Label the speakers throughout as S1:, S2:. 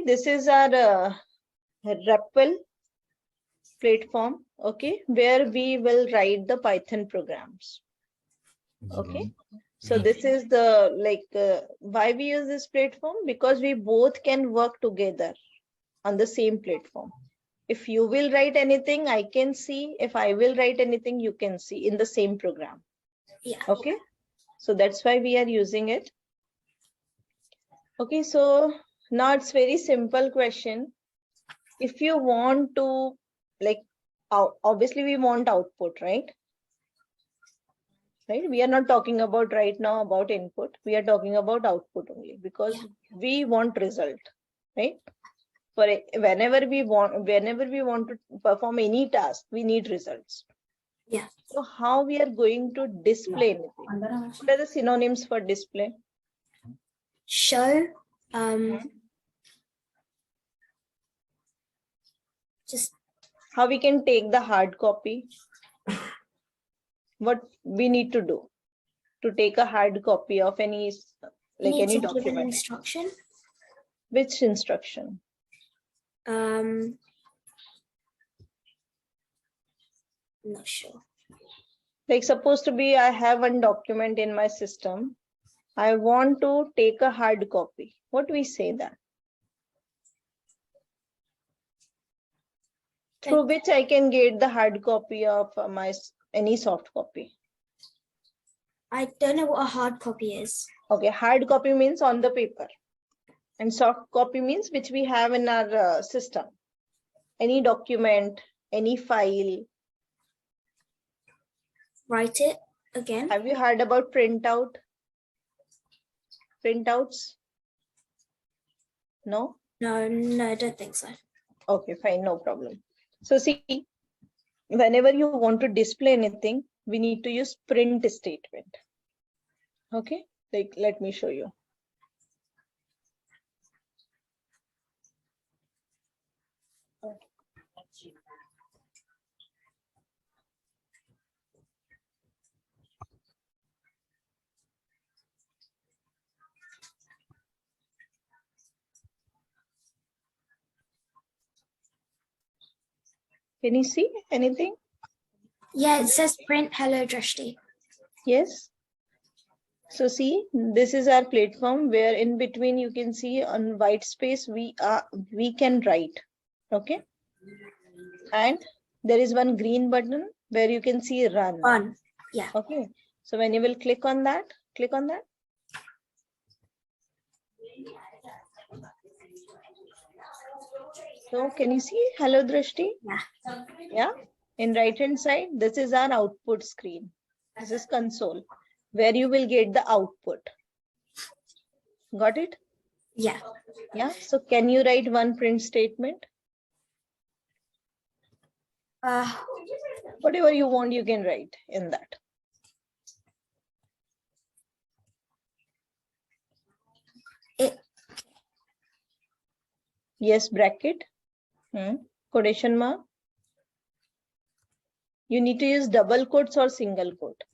S1: this is our REPL platform, okay, where we will write the Python programs. Okay, so this is the why we use this platform, because we both can work together on the same platform. If you will write anything, I can see. If I will write anything, you can see in the same program.
S2: Yeah.
S1: Okay, so that's why we are using it. Okay, so now it's very simple question. If you want to, like, obviously we want output, right? Right, we are not talking about right now about input, we are talking about output only, because we want result, right? For whenever we want to perform any task, we need results.
S2: Yeah.
S1: So how we are going to display anything? What are the synonyms for display?
S2: Show, just
S1: how we can take the hard copy? What we need to do to take a hard copy of any, like any document?
S2: give an instruction.
S1: Which instruction?
S2: Not sure.
S1: Like, supposed to be, I have one document in my system, I want to take a hard copy. What we say that? Through which I can get the hard copy of my any soft copy.
S2: I don't know what a hard copy is.
S1: Okay, hard copy means on the paper, and soft copy means which we have in our system. Any document, any file.
S2: Write it again.
S1: Have you heard about printout? Printouts? No?
S2: No, I don't think so.
S1: Okay, fine, no problem. So see, whenever you want to display anything, we need to use print statement. Okay, like, let me show you. Can you see anything?
S2: Yeah, it says print hello Drishti.
S1: Yes. So see, this is our platform where in between you can see on white space we can write. Okay. And there is one green button where you can see run.
S2: Run. Yeah.
S1: Okay. So when you will click on that, click on that. So can you see hello Drishti?
S2: Yeah.
S1: Yeah. In right hand side, this is our output screen. This is console where you will get the output. Got it?
S2: Yeah.
S1: Yeah. So can you write one print statement? Whatever you want, you can write in that. Yes, bracket. Quotation mark. You need to use double quotes or single quote.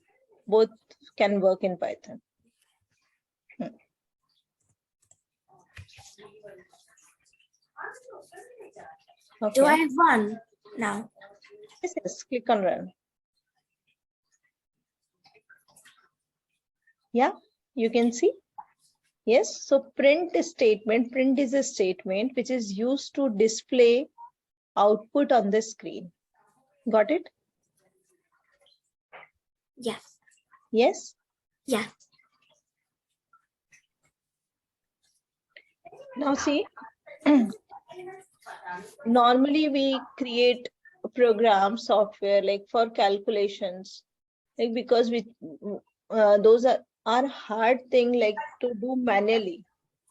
S1: Both can work in Python. Okay.
S2: Do I run now?
S1: Yes, click on run. Yeah, you can see. Yes, so print statement, print is a statement which is used to display output on the screen. Got it?
S2: Yeah.
S1: Yes?
S2: Yeah.
S1: Now see, normally we create a program software like for calculations, like because we those are hard thing like to do manually,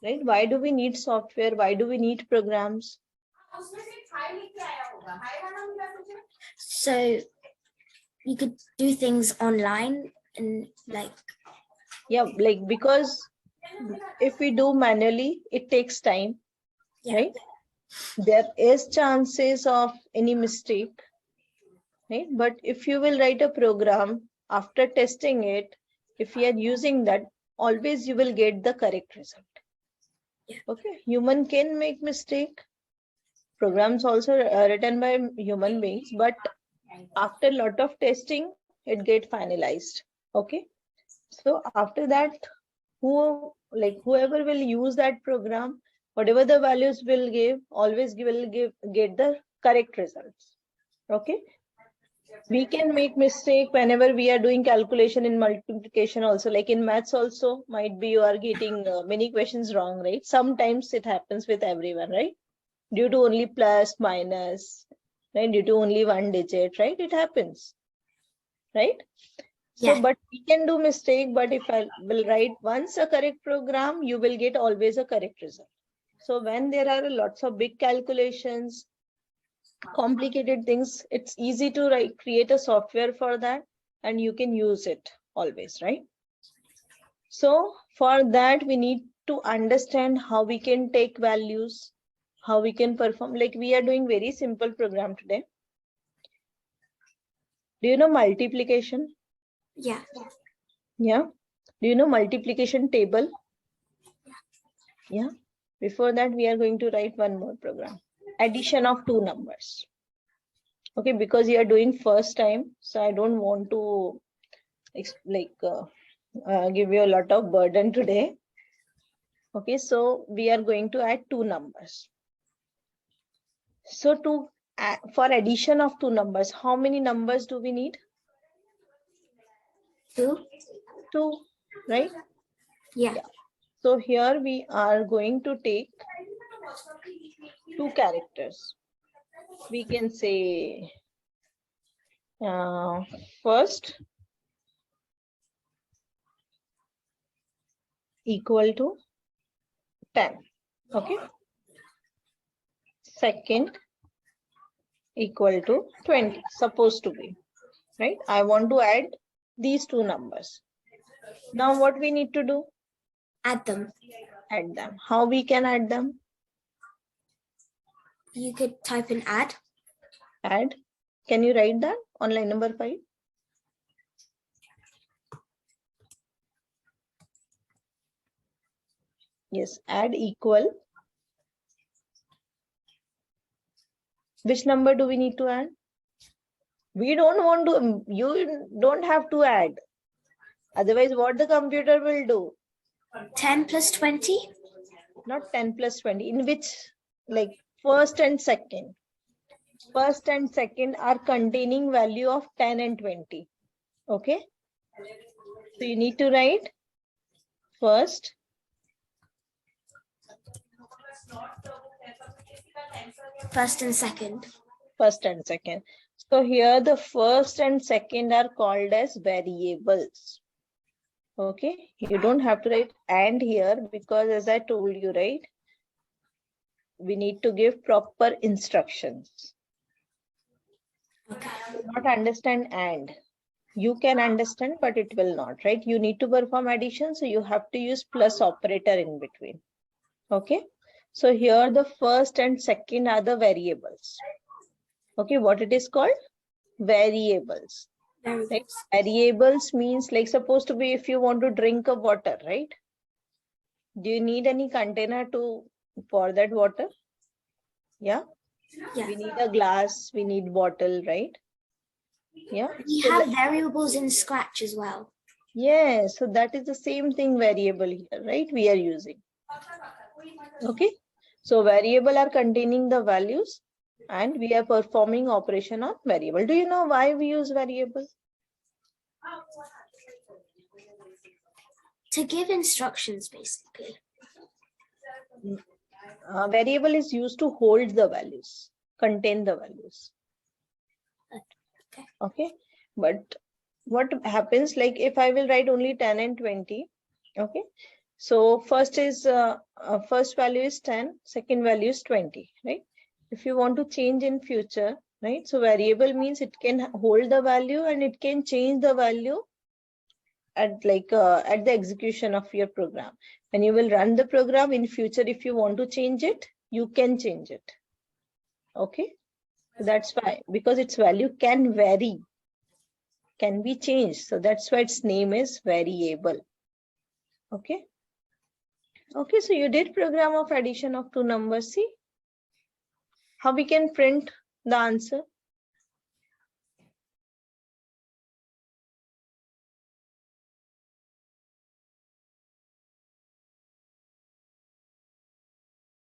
S1: right? Why do we need software? Why do we need programs?
S2: So you could do things online and like.
S1: Yeah, like because if we do manually, it takes time, right? There is chances of any mistake, right? But if you will write a program, after testing it, if you are using that, always you will get the correct result. Okay, human can make mistake. Programs also written by human beings, but after a lot of testing, it get finalized. Okay, so after that, whoever will use that program, whatever the values will give, always get the correct results. Okay, we can make mistake whenever we are doing calculation in multiplication also, like in maths also, might be you are getting many questions wrong, right? Sometimes it happens with everyone, right? Due to only plus minus, right? Due to only one digit, right? It happens, right? So,
S2: Yeah.
S1: but we can do mistake, but if I will write once a correct program, you will get always a correct result. So when there are lots of big calculations, complicated things, it's easy to create a software for that, and you can use it always, right? So for that, we need to understand how we can take values, how we can perform. Like we are doing very simple program today. Do you know multiplication?
S2: Yeah.
S1: Yeah. Do you know multiplication table? Yeah. Before that, we are going to write one more program. Addition of two numbers. Okay, because you are doing first time, so I don't want to give you a lot of burden today. Okay, so we are going to add two numbers. So for addition of two numbers, how many numbers do we need?
S2: Two.
S1: Two, right?
S2: Yeah.
S1: So here we are going to take two characters. We can say first equal to 10. Okay. Second equal to 20, supposed to be, right? I want to add these two numbers. Now what we need to do?
S2: Add them.
S1: Add them. How we can add them?
S2: You could type in add.
S1: Add. Can you write that on line number 5? Yes, add equal. Which number do we need to add? We don't want to, you don't have to add. Otherwise, what the computer will do?
S2: 10 plus 20?
S1: Not 10 plus 20. In which, like first and second. First and second are containing value of 10 and 20. Okay. So you need to write first.
S2: First and second.
S1: First and second. So here the first and second are called as variables. Okay, you don't have to write and here because as I told you, right, we need to give proper instructions.
S2: Okay.
S1: Not understand and. You can understand, but it will not, right? You need to perform addition, so you have to use plus operator in between. Okay, so here the first and second are the variables. Okay, what it is called? Variables. Right? Variables means like supposed to be if you want to drink a water, right? Do you need any container to pour that water? Yeah.
S2: Yeah.
S1: We need a glass, we need bottle, right? Yeah.
S2: We
S1: So
S2: have variables in Scratch as well.
S1: yeah, so that is the same thing variable here, right? We are using. Okay. So variable are containing the values and we are performing operation on variable. Do you know why we use variable?
S2: To give instructions, basically.
S1: Variable is used to hold the values, contain the values. Okay, but what happens, like if I will write only 10 and 20, okay, so first value is 10, second value is 20, right? If you want to change in future, right, so variable means it can hold the value and it can change the value at the execution of your program. When you will run the program in future, if you want to change it, you can change it. Okay, so that's why, because its value can vary, can be changed, so that's why its name is variable. Okay, Okay, so you did program of addition of two numbers. See how we can print the answer.